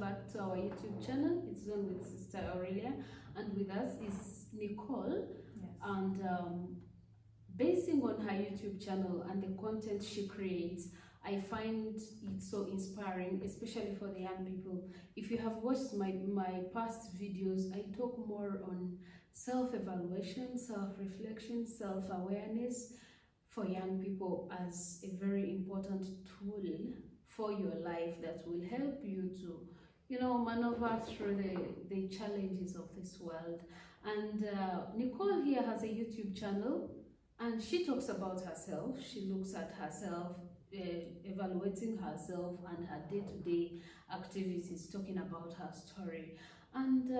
back to our YouTube channel. It's on with Sister Aurelia, and with us is Nicole. Yes. And basing on her YouTube channel and the content she creates, I find it so inspiring, especially for the young people. If you have watched my past videos, I talk more on self-evaluation, self-reflection, self-awareness for young people as a very important tool for your life that will help you to, maneuver through the challenges of this world. And Nicole here has a YouTube channel, and she talks about herself. She looks at herself, evaluating herself and her day-to-day activities, talking about her story. And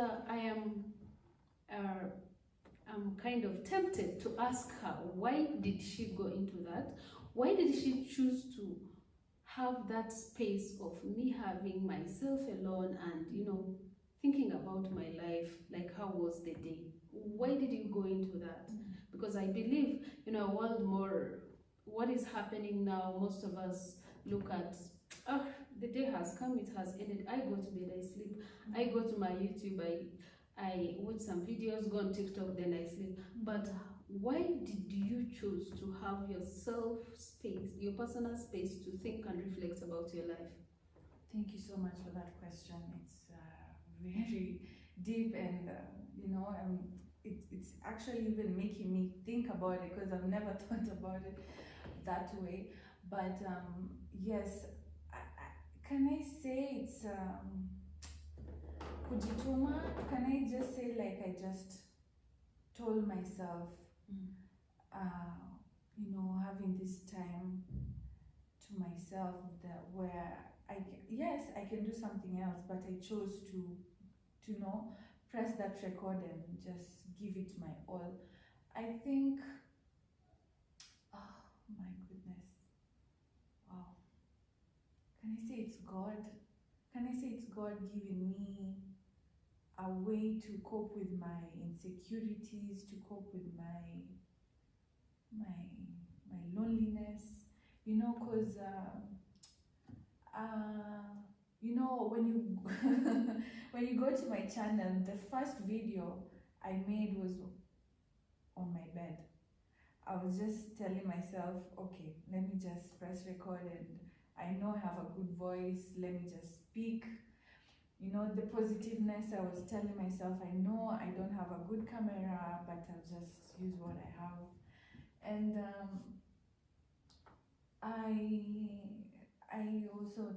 I'm kind of tempted to ask her, why did she go into that? Why did she choose to have that space of me having myself alone and, thinking about my life, like how was the day? Why did you go into that? Because I believe, a world more, what is happening now, most of us look at, the day has come, it has ended, I go to bed, I sleep, I go to my YouTube, I watch some videos, go on TikTok, then I sleep. But why did you choose to have your self space, your personal space to think and reflect about your life? Thank you so much for that question. It's very deep, and it's actually even making me think about it, because I've never thought about it that way. But yes, can I say it's kujituma? Can I just say, like, I just told myself, having this time to myself, that where I can do something else, but I chose to press that record and just give it my all. I think, oh my goodness, wow. Can I say it's God? Can I say it's God giving me a way to cope with my insecurities, to cope with my loneliness, because when you when you go to my channel, the first video I made was on my bed. I was just telling myself, okay, let me just press record, and I know I have a good voice, let me just speak. The positiveness, I was telling myself, I know I don't have a good camera, but I'll just use what I have. And I also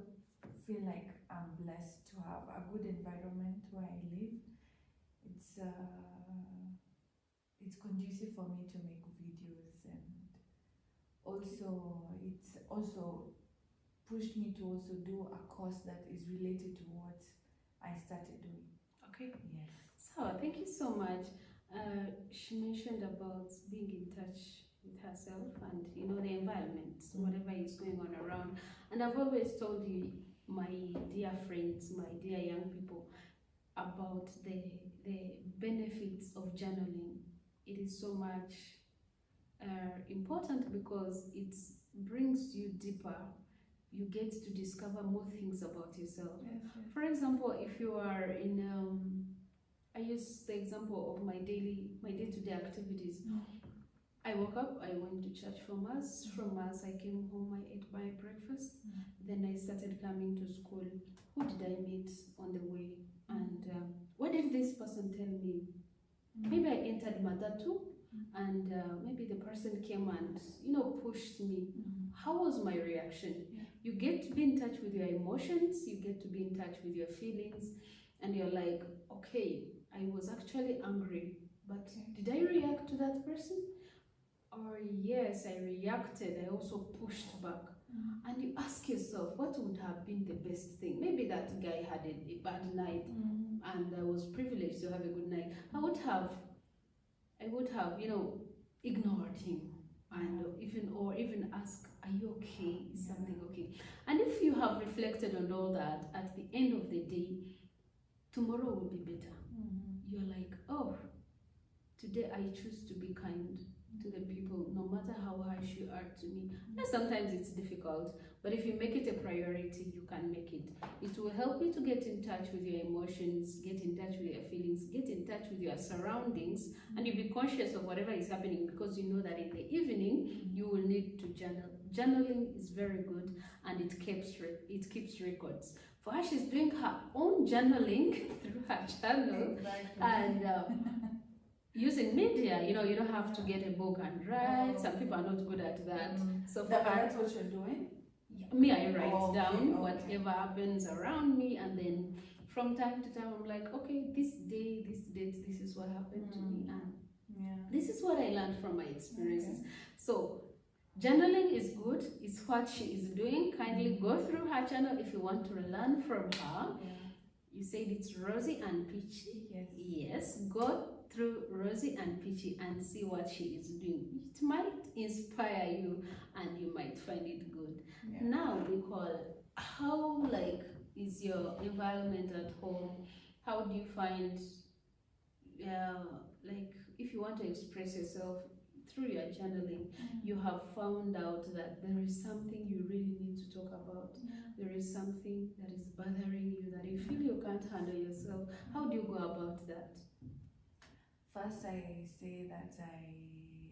feel like I'm blessed to have a good environment where I live. It's conducive for me to make videos, and also it's also pushed me to also do a course that is related to what I started doing. Okay. Yes. So thank you so much. She mentioned about being in touch with herself and the environment, whatever is going on around. And I've always told you, my dear friends, my dear young people, about the benefits of journaling. It is so much important because it brings you deeper. You get to discover more things about yourself. Yes, yes. For example, if you are in I use the example of my day-to-day activities. I woke up, I went to church for mass. From mass, I came home, I ate my breakfast. Then I started coming to school. Who did I meet on the way? And what did this person tell me? Maybe I entered Matatu, and maybe the person came and pushed me. How was my reaction? You get to be in touch with your emotions, you get to be in touch with your feelings, and you're like, okay, I was actually angry, but did I react to that person? Or yes, I reacted, I also pushed back. And you ask yourself, what would have been the best thing? Maybe that guy had a bad night, and I was privileged to have a good night. I would have ignored him, and even ask, are you okay? Is something okay? And if you have reflected on all that, at the end of the day, tomorrow will be better. You're like, oh, today I choose to be kind to the people, no matter how harsh you are to me. And sometimes it's difficult, But if you make it a priority, you can make it. It will help you to get in touch with your emotions, get in touch with your feelings, get in touch with your surroundings, and you'll be conscious of whatever is happening, because you know that in the evening you will need to journal. Journaling is very good, and it keeps records. For her, she's doing her own journaling through her channel. Exactly. And using media, you know, you don't have to get a book and write. Some people are not good at that. So for her, That's what you're doing? me, I write Okay, down okay. whatever happens around me, and then from time to time I'm like, okay, this day, this date, this is what happened to me, and this is what I learned from my experiences. Okay. So journaling is good. It's what she is doing. Kindly go through her channel if you want to learn from her. Yeah. You said it's Rosie and Peachy. Yes. Yes, go through Rosie and Peachy and see what she is doing. It might inspire you, and you might find it good. Yeah. Now, Nicole, how is your environment at home? How do you find, if you want to express yourself through your journaling, you have found out that there is something you really need to talk about. There is something that is bothering you, that you feel you can't handle yourself. How do you go about that? First, I say that I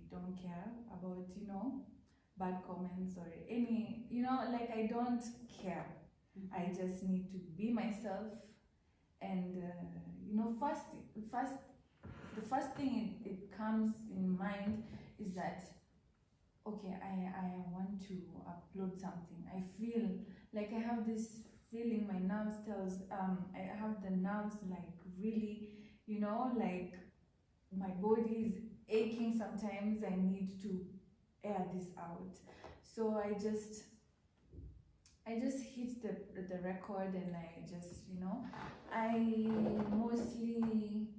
don't care about, bad comments or any, I don't care. I just need to be myself. And, the first thing it comes in mind is that, okay, I want to upload something. I feel like I have this feeling, my nerves tells, I have the nerves really, my body is aching sometimes. I need to air this out. So I just hit the record, and I just, I mostly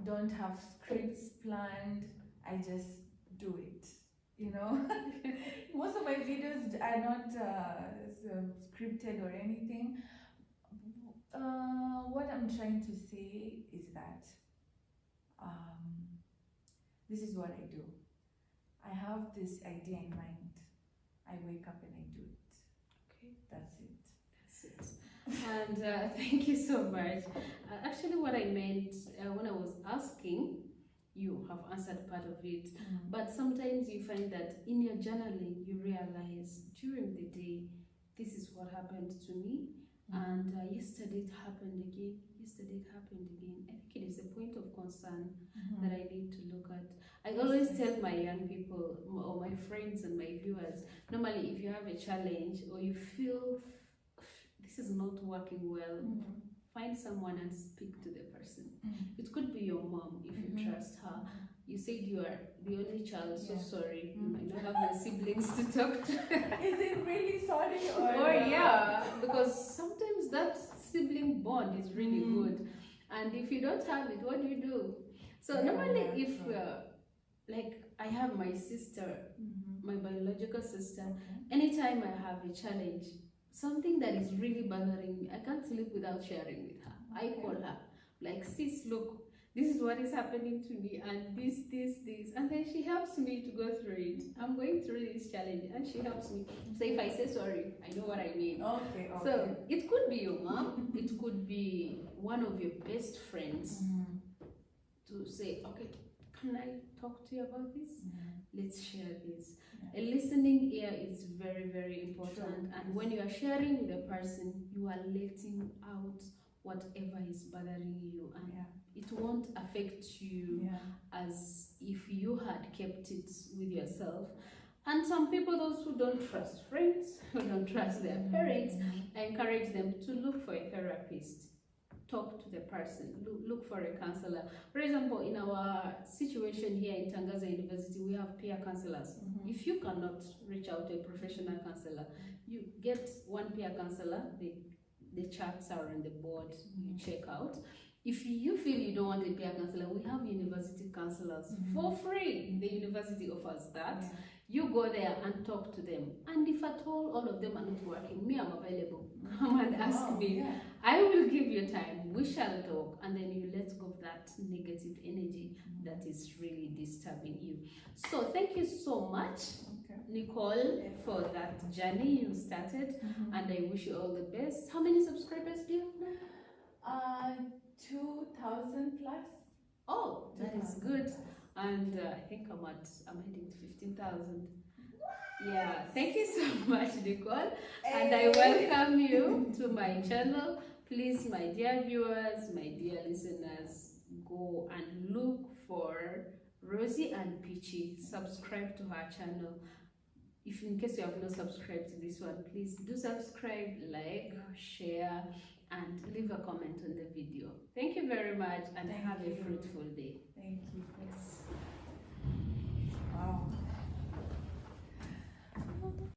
don't have scripts planned. I just do it, Most of my videos are not scripted or anything. What I'm trying to say is that this is what I do. I have this idea in mind. I wake up and I do it. Okay. That's it. That's it. And thank you so much. Actually, what I meant when I was asking, you have answered part of it. But sometimes you find that in your journaling, you realize during the day, this is what happened to me. And yesterday it happened again. Yesterday it happened again. I think it is a point of concern that I need to look at. I always tell my young people or my friends and my viewers, normally if you have a challenge or you feel this is not working well, find someone and speak to the person. It could be your mom if you trust her. You said you are the only child, so sorry, you might not have the siblings to talk to. Is it really sorry or yeah, because sometimes that sibling bond is really good, and if you don't have it, what do you do? So normally if I have my sister, my biological sister, anytime I have a challenge, something that is really bothering me, I can't sleep without sharing with her. I call her, like, sis, look, this is what is happening to me, and this, and then she helps me to go through it. I'm going through this challenge, and she helps me. So if I say sorry, I know what I mean. Okay. So it could be your mom, it could be one of your best friends to say, okay, can I talk to you about this? Let's share this. A listening ear is very, very important. And when you are sharing with a person, you are letting out whatever is bothering you, and it won't affect you as if you had kept it with yourself. And some people, those who don't trust friends, who don't trust their parents, I encourage them to look for a therapist. Talk to the person, look for a counselor. For example, in our situation here in Tangaza University, we have peer counselors. If you cannot reach out to a professional counselor, you get one peer counselor. The charts are on the board, you check out. If you feel you don't want a peer counselor, we have university counselors for free. The university offers that. You go there and talk to them. And if at all of them are not working, me, I'm available. come and ask Wow, me. yeah. I will give you time. We shall talk, and then you let go of that negative energy that is really disturbing you. So thank you so much, Okay. Nicole, for that journey you started, and I wish you all the best. How many subscribers do you have now? 2,000 plus. Oh, that is 2,000 good. plus. And I think I'm heading to 15,000. Yeah, thank you so much, Nicole. And I welcome you to my channel. Please, my dear viewers, my dear listeners, go and look for Rosie and Peachy. Subscribe to her channel. If in case you have not subscribed to this one, please do subscribe, like, share, and leave a comment on the video. Thank you very much, and have a fruitful day. Thank you. Yes.